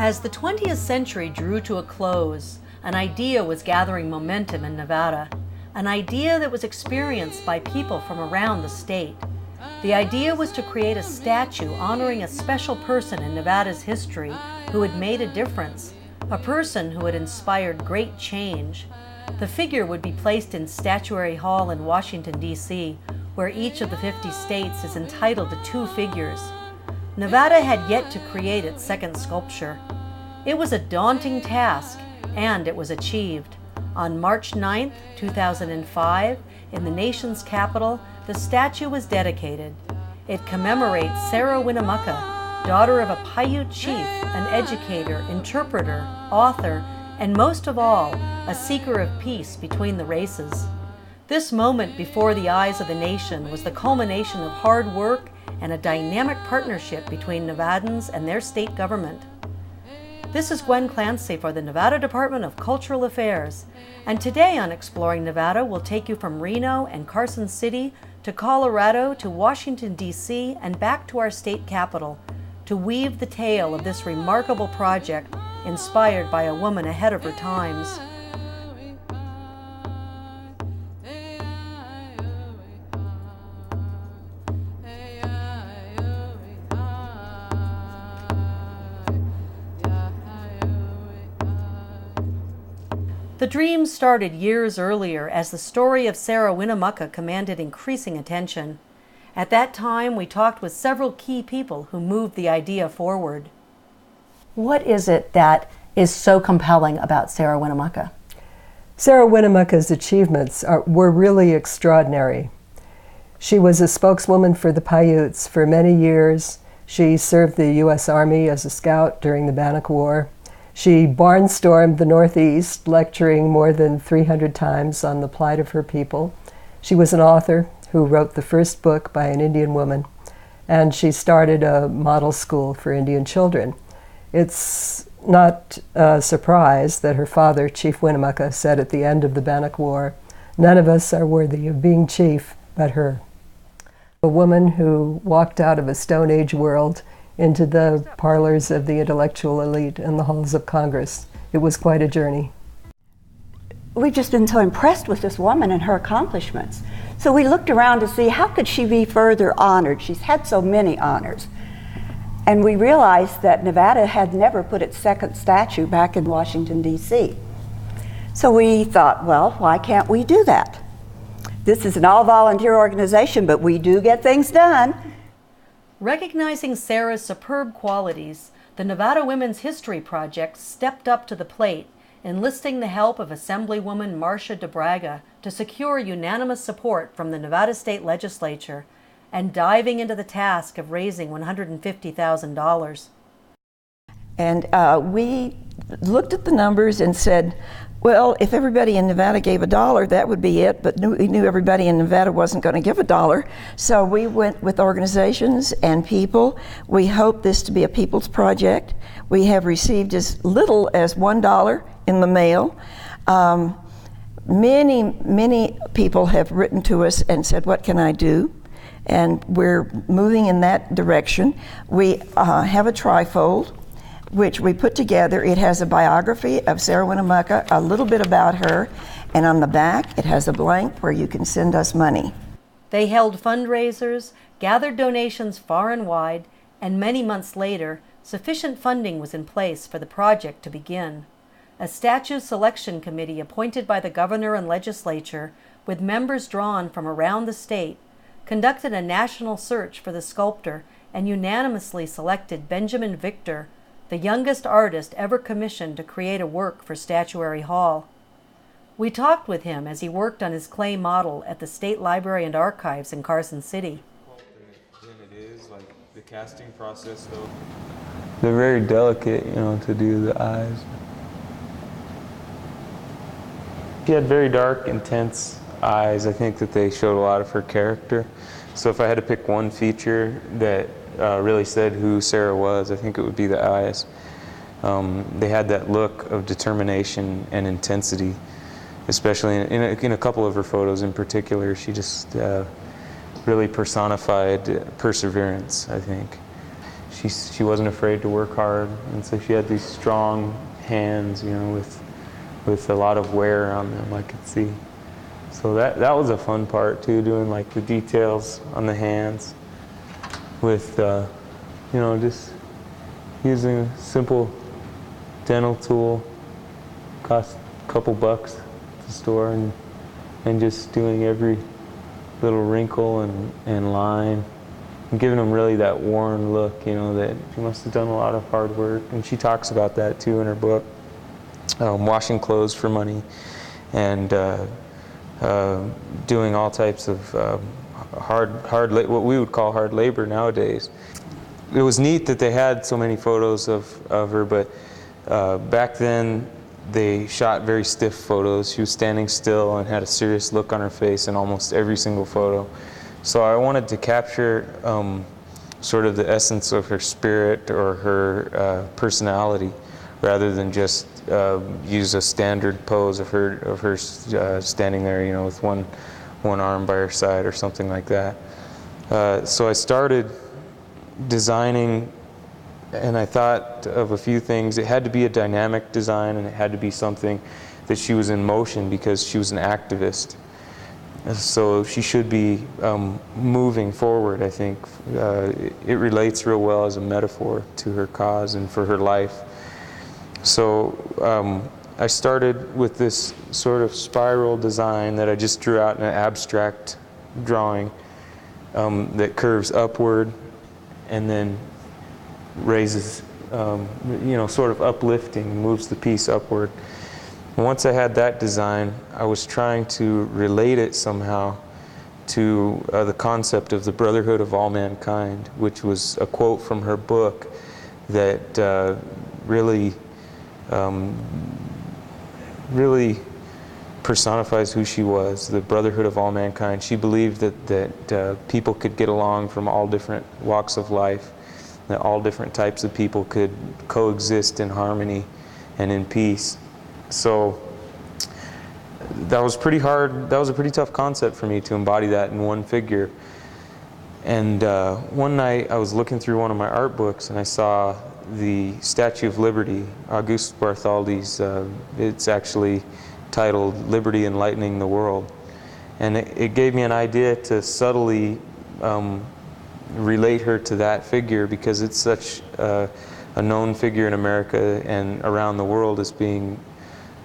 As the 20th century drew to a close, an idea was gathering momentum in Nevada, an idea that was experienced by people from around the state. The idea was to create a statue honoring a special person in Nevada's history who had made a difference, a person who had inspired great change. The figure would be placed in Statuary Hall in Washington, D.C., where each of the 50 states is entitled to 2 figures. Nevada had yet to create its second sculpture. It was a daunting task, and it was achieved. On March 9, 2005, in the nation's capital, the statue was dedicated. It commemorates Sarah Winnemucca, daughter of a Paiute chief, an educator, interpreter, author, and most of all, a seeker of peace between the races. This moment before the eyes of the nation was the culmination of hard work and a dynamic partnership between Nevadans and their state government. This is Gwendolyn Clancy for the Nevada Department of Cultural Affairs, and today on Exploring Nevada we'll take you from Reno and Carson City to Colorado to Washington, D.C. and back to our state capital to weave the tale of this remarkable project inspired by a woman ahead of her times. The dream started years earlier as the story of Sarah Winnemucca commanded increasing attention. At that time, we talked with several key people who moved the idea forward. What is it that is so compelling about Sarah Winnemucca? Sarah Winnemucca's achievements were really extraordinary. She was a spokeswoman for the Paiutes for many years. She served the U.S. Army as a scout during the Bannock War. She barnstormed the Northeast, lecturing more than 300 times on the plight of her people. She was an author who wrote the first book by an Indian woman, and she started a model school for Indian children. It's not a surprise that her father, Chief Winnemucca, said at the end of the Bannock War, "None of us are worthy of being chief but her." A woman who walked out of a Stone Age world into the parlors of the intellectual elite and the halls of Congress. It was quite a journey. We've just been so impressed with this woman and her accomplishments. So we looked around to see how could she be further honored. She's had so many honors. And we realized that Nevada had never put its second statue back in Washington, D.C. So we thought, well, why can't we do that? This is an all-volunteer organization, but we do get things done. Recognizing Sarah's superb qualities, the Nevada Women's History Project stepped up to the plate, enlisting the help of Assemblywoman Marcia DeBraga to secure unanimous support from the Nevada State Legislature and diving into the task of raising $150,000. And we looked at the numbers and said, well, if everybody in Nevada gave $1, that would be it, but we knew everybody in Nevada wasn't going to give $1. So we went with organizations and people. We hope this to be a people's project. We have received as little as $1 in the mail. Many people have written to us and said, what can I do? And we're moving in that direction. We have a trifold, which we put together. It has a biography of Sarah Winnemucca, a little bit about her, and on the back it has a blank where you can send us money. They held fundraisers, gathered donations far and wide, and many months later, sufficient funding was in place for the project to begin. A statue selection committee appointed by the governor and legislature, with members drawn from around the state, conducted a national search for the sculptor and unanimously selected Benjamin Victor, the youngest artist ever commissioned to create a work for Statuary Hall. We talked with him as he worked on his clay model at the State Library and Archives in Carson City. Than it is, like the casting process though. They're very delicate, to do the eyes. She had very dark, intense eyes. I think that they showed a lot of her character. So if I had to pick one feature that really said who Sarah was, I think it would be the eyes. They had that look of determination and intensity, especially in a couple of her photos in particular. She just really personified perseverance, I think. she wasn't afraid to work hard, and so she had these strong hands, you know, with a lot of wear on them, I could see. So that was a fun part too, doing like the details on the hands with, you know, just using a simple dental tool, cost a couple bucks at the store, and just doing every little wrinkle and line, and giving them really that worn look, you know, that she must have done a lot of hard work. And she talks about that too in her book, washing clothes for money, and doing all types of what we would call hard labor nowadays. It was neat that they had so many photos of her, but back then they shot very stiff photos. She was standing still and had a serious look on her face in almost every single photo. So I wanted to capture sort of the essence of her spirit or her personality, rather than just use a standard pose of her standing there, you know, with one arm by her side or something like that. So I started designing, and I thought of a few things. It had to be a dynamic design, and it had to be something that she was in motion, because she was an activist. So she should be moving forward, I think. It relates real well as a metaphor to her cause and for her life. So I started with this sort of spiral design that I just drew out in an abstract drawing that curves upward and then raises, you know, sort of uplifting, moves the piece upward. And once I had that design, I was trying to relate it somehow to the concept of the brotherhood of all mankind, which was a quote from her book that really personifies who she was, the brotherhood of all mankind. She believed that people could get along from all different walks of life, that all different types of people could coexist in harmony and in peace. So that was pretty hard. That was a pretty tough concept for me to embody that in one figure. And one night I was looking through one of my art books, and I saw the Statue of Liberty, Auguste Bartholdi's. It's actually titled "Liberty Enlightening the World," and it gave me an idea to subtly relate her to that figure, because it's such a known figure in America and around the world as being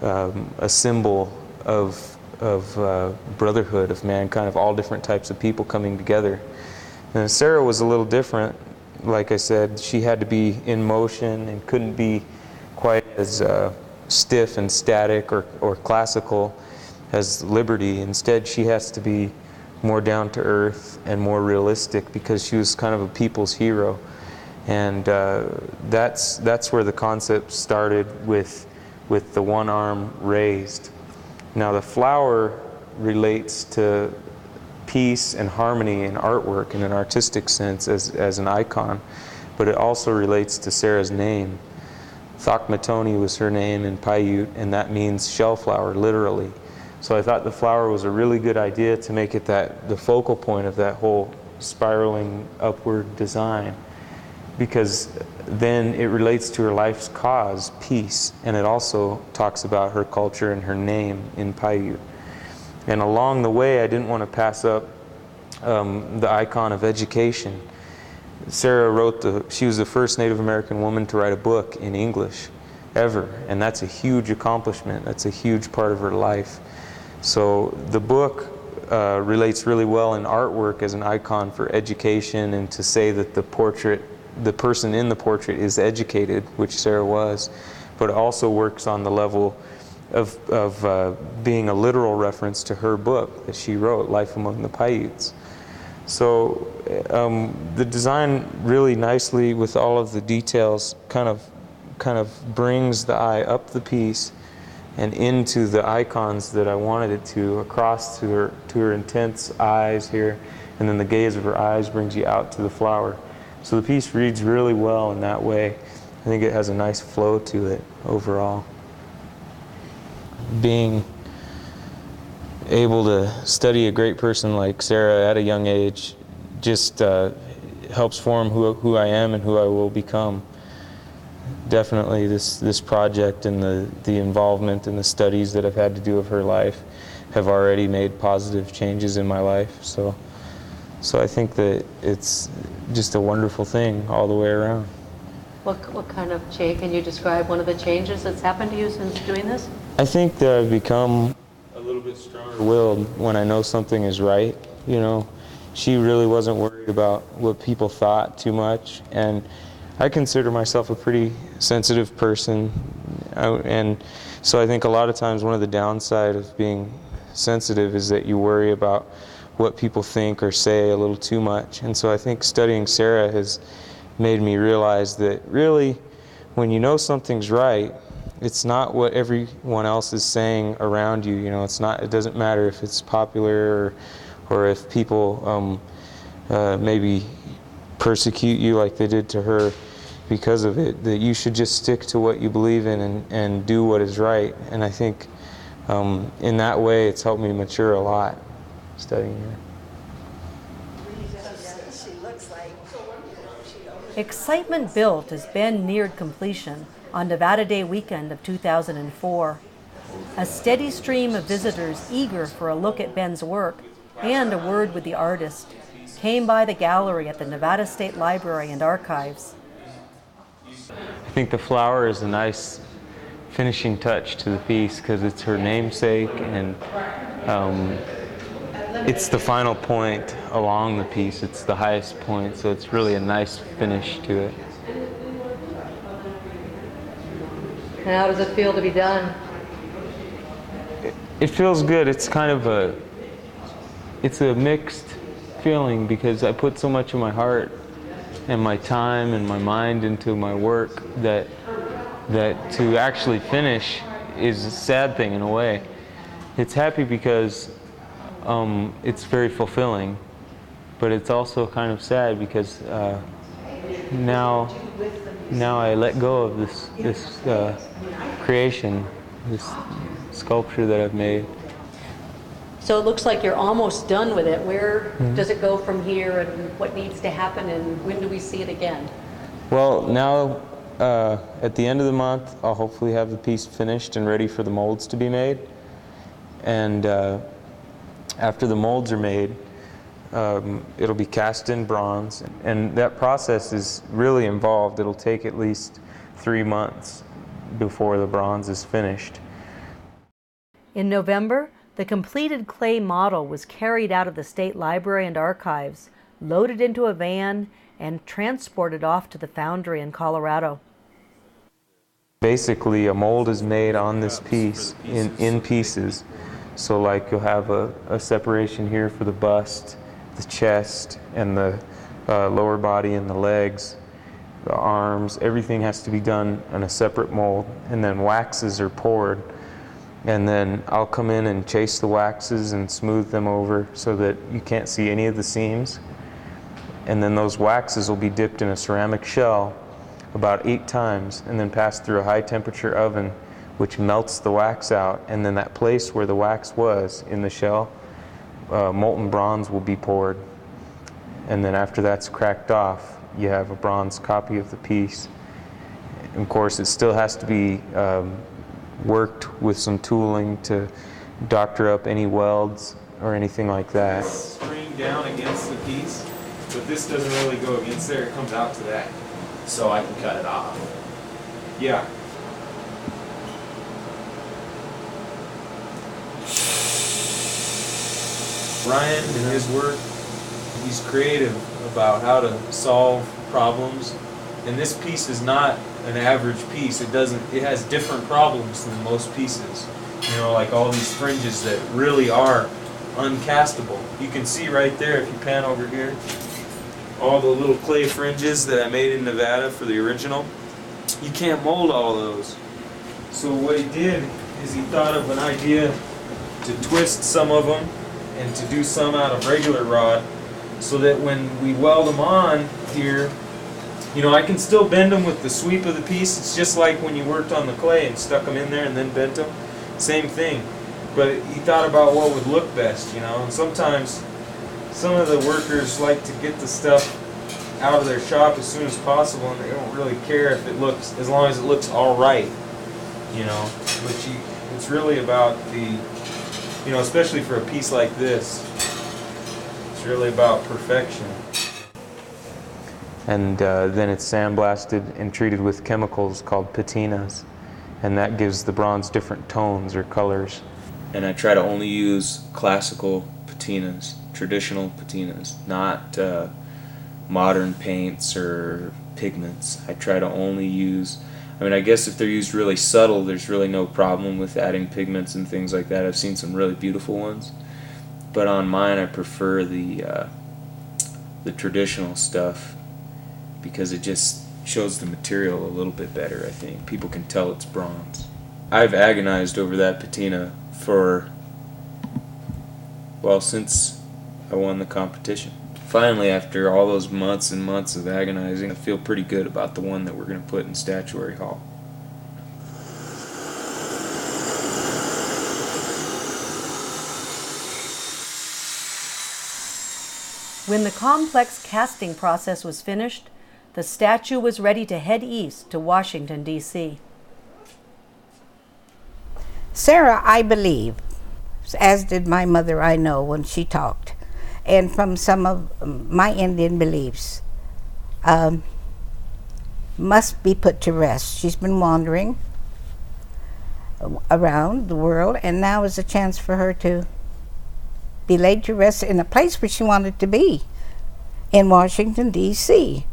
a symbol of brotherhood of mankind, of all different types of people coming together. And Sarah was a little different. Like I said, she had to be in motion and couldn't be quite as stiff and static or classical as Liberty. Instead, she has to be more down to earth and more realistic, because she was kind of a people's hero. And that's where the concept started, with the one arm raised. Now the flower relates to peace and harmony in artwork in an artistic sense as an icon, but it also relates to Sarah's name. Thakmatoni was her name in Paiute, and that means shellflower, literally. So I thought the flower was a really good idea to make it the focal point of that whole spiraling upward design, because then it relates to her life's cause, peace, and it also talks about her culture and her name in Paiute. And along the way, I didn't want to pass up the icon of education. Sarah she was the first Native American woman to write a book in English ever, and that's a huge accomplishment. That's a huge part of her life. So the book relates really well in artwork as an icon for education, and to say that the person in the portrait is educated, which Sarah was, but it also works on the level of being a literal reference to her book that she wrote, Life Among the Paiutes. So the design really nicely, with all of the details, kind of brings the eye up the piece and into the icons that I wanted it to, across to her intense eyes here, and then the gaze of her eyes brings you out to the flower. So the piece reads really well in that way. I think it has a nice flow to it overall. Being able to study a great person like Sarah at a young age just helps form who I am and who I will become. Definitely this project and the involvement and the studies that I've had to do of her life have already made positive changes in my life. So I think that it's just a wonderful thing all the way around. What kind of change, can you describe one of the changes that's happened to you since doing this? I think that I've become a little bit stronger-willed when I know something is right. You know, she really wasn't worried about what people thought too much, and I consider myself a pretty sensitive person, and so I think a lot of times one of the downside of being sensitive is that you worry about what people think or say a little too much. And so I think studying Sarah has made me realize that really, when you know something's right, it's not what everyone else is saying around you. You know, it doesn't matter if it's popular or if people maybe persecute you like they did to her because of it, that you should just stick to what you believe in and do what is right. And I think in that way it's helped me mature a lot studying her. Excitement built as Ben neared completion on Nevada Day weekend of 2004. A steady stream of visitors eager for a look at Ben's work and a word with the artist came by the gallery at the Nevada State Library and Archives. I think the flower is a nice finishing touch to the piece because it's her namesake, and it's the final point along the piece. It's the highest point, so it's really a nice finish to it. And how does it feel to be done? It feels good. It's kind of it's a mixed feeling because I put so much of my heart and my time and my mind into my work that to actually finish is a sad thing in a way. It's happy because it's very fulfilling, but it's also kind of sad because now I let go of this creation, this sculpture that I've made. So it looks like you're almost done with it. Where does it go from here, and what needs to happen, and when do we see it again? Well, now at the end of the month, I'll hopefully have the piece finished and ready for the molds to be made. And after the molds are made, it'll be cast in bronze. And that process is really involved. It'll take at least 3 months before the bronze is finished. In November, the completed clay model was carried out of the State Library and Archives, loaded into a van, and transported off to the Foundry in Colorado. Basically, a mold is made on this piece in pieces. So like you'll have a separation here for the bust, the chest, and the lower body and the legs, the arms. Everything has to be done in a separate mold, and then waxes are poured. And then I'll come in and chase the waxes and smooth them over so that you can't see any of the seams. And then those waxes will be dipped in a ceramic shell about 8 times and then passed through a high temperature oven which melts the wax out. And then that place where the wax was in the shell, molten bronze will be poured. And then after that's cracked off, you have a bronze copy of the piece. And of course, it still has to be worked with some tooling to doctor up any welds or anything like that. Spring down against the piece, but this doesn't really go against there, it comes out to that. So I can cut it off. Yeah. Ryan, in his work, he's creative about how to solve problems, and this piece is not an average piece. It has different problems than most pieces. You know, like all these fringes that really are uncastable. You can see right there, if you pan over here, all the little clay fringes that I made in Nevada for the original. You can't mold all those. So what he did is he thought of an idea to twist some of them and to do some out of regular rod, so that when we weld them on here, you know, I can still bend them with the sweep of the piece. It's just like when you worked on the clay and stuck them in there and then bent them. Same thing. But he thought about what would look best, you know. And sometimes some of the workers like to get the stuff out of their shop as soon as possible, and they don't really care if it looks, as long as it looks all right, you know. But it's really about the, you know, especially for a piece like this, it's really about perfection. And then it's sandblasted and treated with chemicals called patinas, and that gives the bronze different tones or colors. And I try to only use classical patinas, traditional patinas, not modern paints or pigments. I try to only use, I mean, I guess if they're used really subtle, there's really no problem with adding pigments and things like that. I've seen some really beautiful ones, but on mine I prefer the traditional stuff because it just shows the material a little bit better. I think people can tell it's bronze. I've agonized over that patina for, well, since I won the competition. Finally, after all those months and months of agonizing, I feel pretty good about the one that we're going to put in Statuary Hall. When the complex casting process was finished, the statue was ready to head east to Washington, D.C. Sarah, I believe, as did my mother, I know, when she talked, and from some of my Indian beliefs, must be put to rest. She's been wandering around the world, and now is a chance for her to be laid to rest in a place where she wanted to be, in Washington, D.C.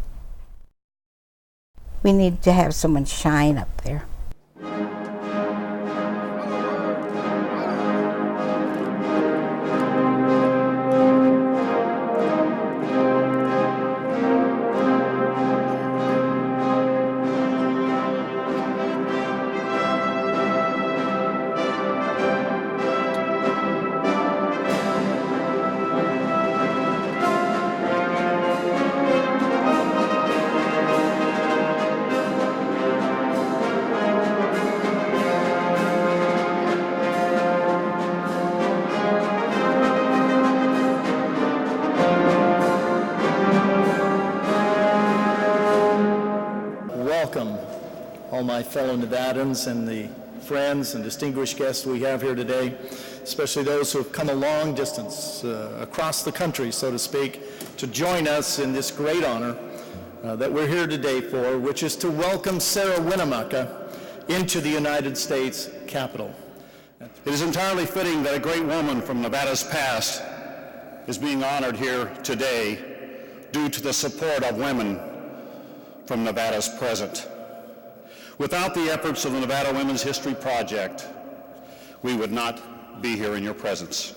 We need to have someone shine up there. Welcome, all my fellow Nevadans and the friends and distinguished guests we have here today, especially those who have come a long distance across the country, so to speak, to join us in this great honor that we're here today for, which is to welcome Sarah Winnemucca into the United States Capitol. It is entirely fitting that a great woman from Nevada's past is being honored here today due to the support of women from Nevada's present. Without the efforts of the Nevada Women's History Project, we would not be here in your presence.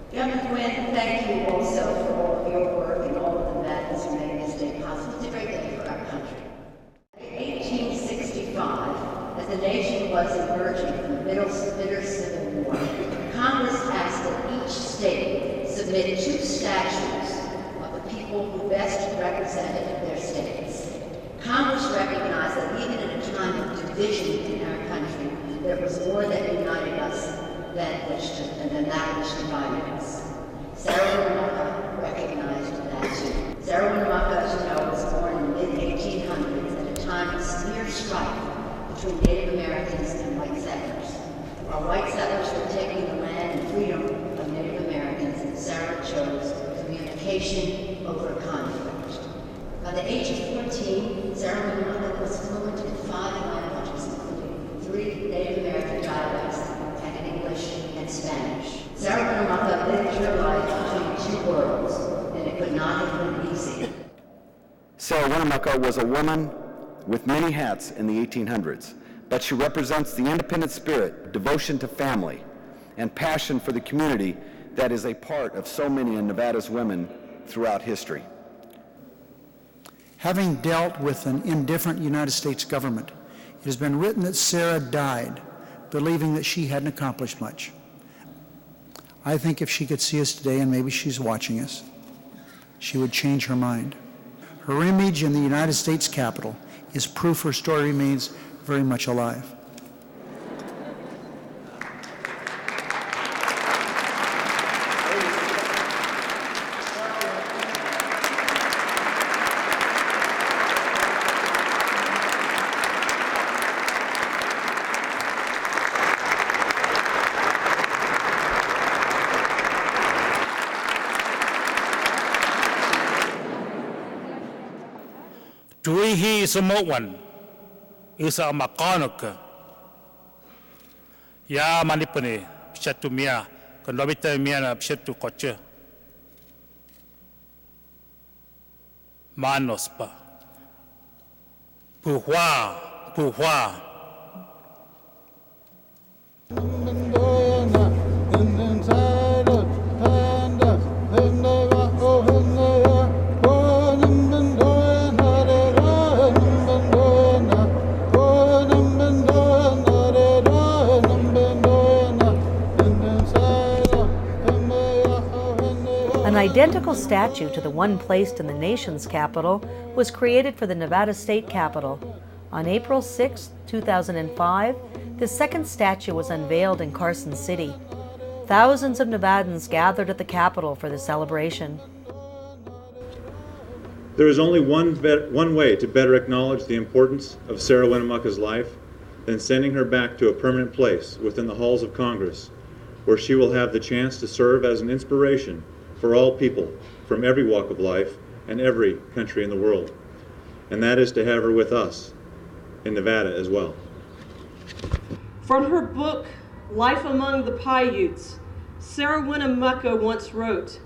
Gwen, thank you also for all of your work and all of the Nevadans who made this day possible. It's a great day for our country. In 1865, as the nation was emerging from the bitter Civil War, Congress asked that each state submit 2 statues of the people who best represented their states. Congress recognized that even in a time of division in our country, there was more that united us than that which divided us. Sarah Winnemucca recognized that too. Sarah Winnemucca, as you know, was born in the mid-1800s at a time of severe strife between Native Americans and white settlers. While white settlers were taking the land and freedom of Native Americans, Sarah chose communication over conflict. By the age of 14, Sarah Winnemucca was fluent in 5 languages, including 3 Native American dialects and English and Spanish. Sarah Winnemucca lived her life between 2 worlds, and it could not have been easy. Sarah Winnemucca was a woman with many hats in the 1800s, but she represents the independent spirit, devotion to family, and passion for the community that is a part of so many of Nevada's women throughout history. Having dealt with an indifferent United States government, it has been written that Sarah died believing that she hadn't accomplished much. I think if she could see us today, and maybe she's watching us, she would change her mind. Her image in the United States Capitol is proof her story remains very much alive. Tuihi Sumowan isa Makonoka. Ya Manipuni, Shatumia, Kondobita Miana, Shatu Koche. Manospa. Puhua. An identical statue to the one placed in the nation's capital was created for the Nevada State Capitol. On April 6, 2005, the second statue was unveiled in Carson City. Thousands of Nevadans gathered at the Capitol for the celebration. There is only one way to better acknowledge the importance of Sarah Winnemucca's life than sending her back to a permanent place within the halls of Congress, where she will have the chance to serve as an inspiration for all people from every walk of life and every country in the world. And that is to have her with us in Nevada as well. From her book, Life Among the Paiutes, Sarah Winnemucca once wrote,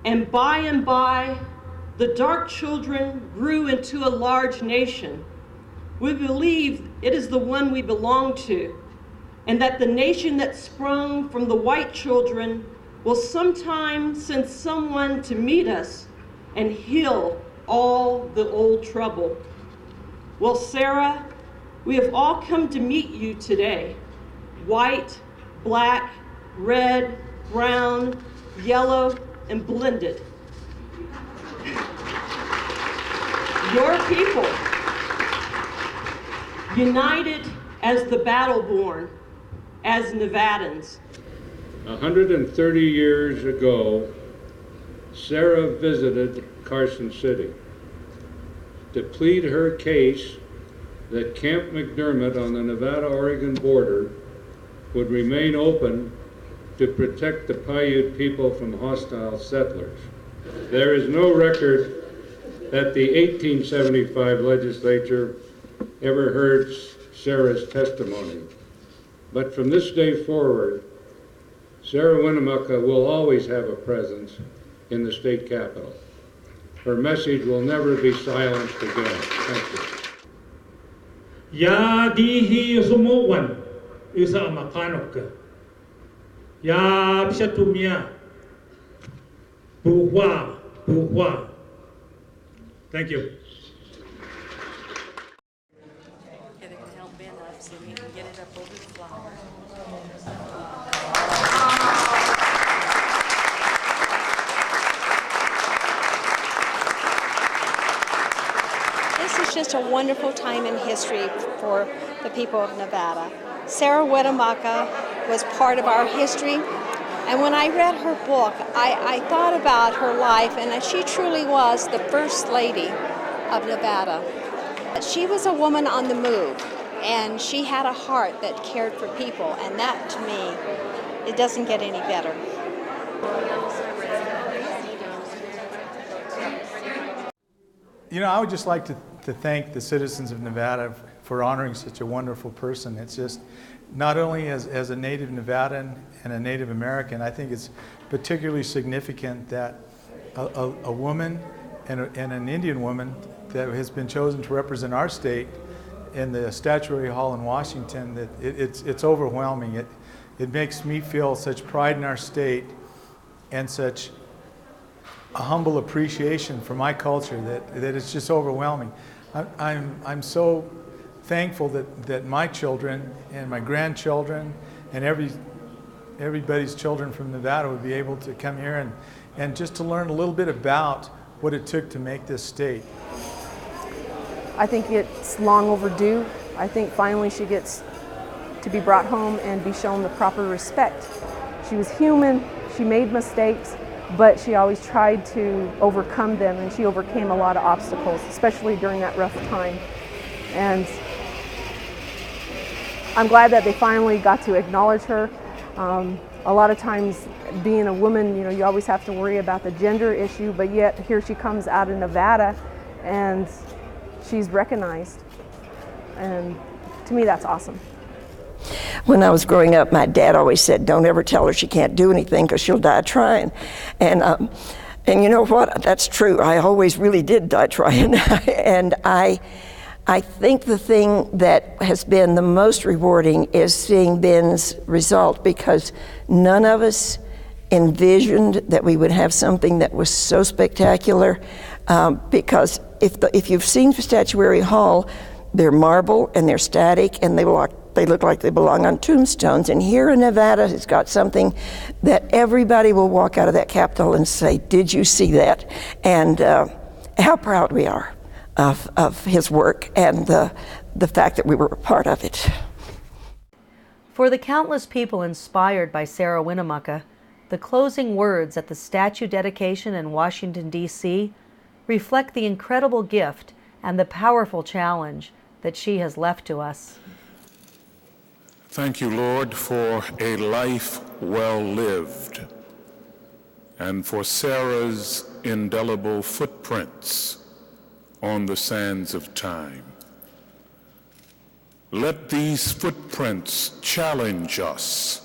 and by, the dark children grew into a large nation. We believe it is the one we belong to, and that the nation that sprung from the white children will sometime send someone to meet us and heal all the old trouble. Well, Sarah, we have all come to meet you today. White, black, red, brown, yellow, and blended. Your people, united as the battle-born, as Nevadans. 130 years ago, Sarah visited Carson City to plead her case that Camp McDermott on the Nevada-Oregon border would remain open to protect the Paiute people from hostile settlers. There is no record that the 1875 legislature ever heard Sarah's testimony, but from this day forward, Sarah Winnemucca will always have a presence in the state capitol. Her message will never be silenced again. Thank you. Ya dihi Sumowan isa Makonoka. Ya Pshatumia. Puhua. Thank you. This is just a wonderful time in history for the people of Nevada. Sarah Winnemucca was part of our history, and when I read her book, I thought about her life, and she truly was the first lady of Nevada. She was a woman on the move, and she had a heart that cared for people, and that, to me, it doesn't get any better. You know, I would just like to thank the citizens of Nevada for honoring such a wonderful person. It's just, not only as a native Nevadan and a Native American, I think it's particularly significant that a woman and an Indian woman that has been chosen to represent our state in the Statuary Hall in Washington, that it's overwhelming. It makes me feel such pride in our state and such a humble appreciation for my culture that it's just overwhelming. I'm so thankful that my children and my grandchildren and everybody's children from Nevada would be able to come here and just to learn a little bit about what it took to make this state. I think it's long overdue. I think finally she gets to be brought home and be shown the proper respect. She was human, she made mistakes, but she always tried to overcome them, and she overcame a lot of obstacles, especially during that rough time. And I'm glad that they finally got to acknowledge her. A lot of times, being a woman, you know, you always have to worry about the gender issue, but yet here she comes out of Nevada, and she's recognized. And to me, that's awesome. When I was growing up, my dad always said, don't ever tell her she can't do anything because she'll die trying. And you know what? That's true. I always really did die trying. And I think the thing that has been the most rewarding is seeing Ben's result, because none of us envisioned that we would have something that was so spectacular. Because if you've seen Statuary Hall, they're marble and they're static and they look like they belong on tombstones. And here in Nevada, it's got something that everybody will walk out of that Capitol and say, did you see that? And how proud we are of his work and the fact that we were a part of it. For the countless people inspired by Sarah Winnemucca, the closing words at the statue dedication in Washington, D.C. reflect the incredible gift and the powerful challenge that she has left to us. Thank you, Lord, for a life well lived, and for Sarah's indelible footprints on the sands of time. Let these footprints challenge us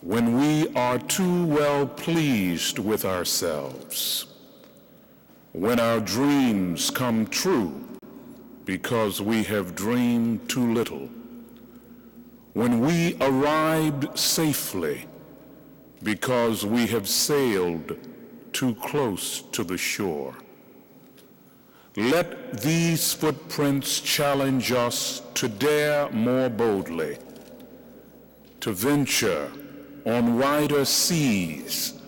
when we are too well pleased with ourselves, when our dreams come true because we have dreamed too little, when we arrived safely because we have sailed too close to the shore. Let these footprints challenge us to dare more boldly, to venture on wider seas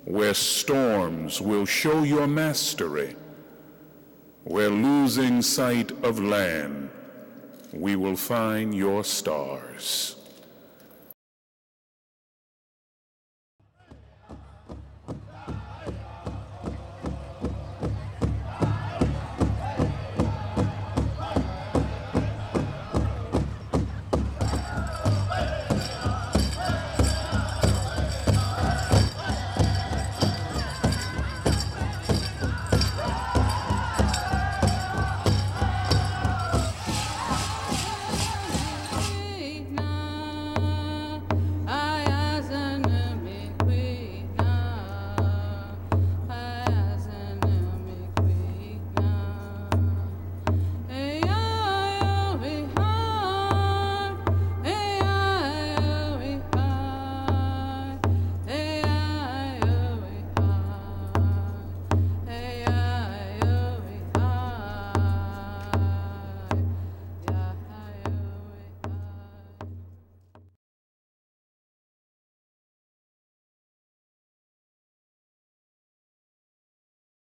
where storms will show your mastery, where losing sight of land we will find your stars.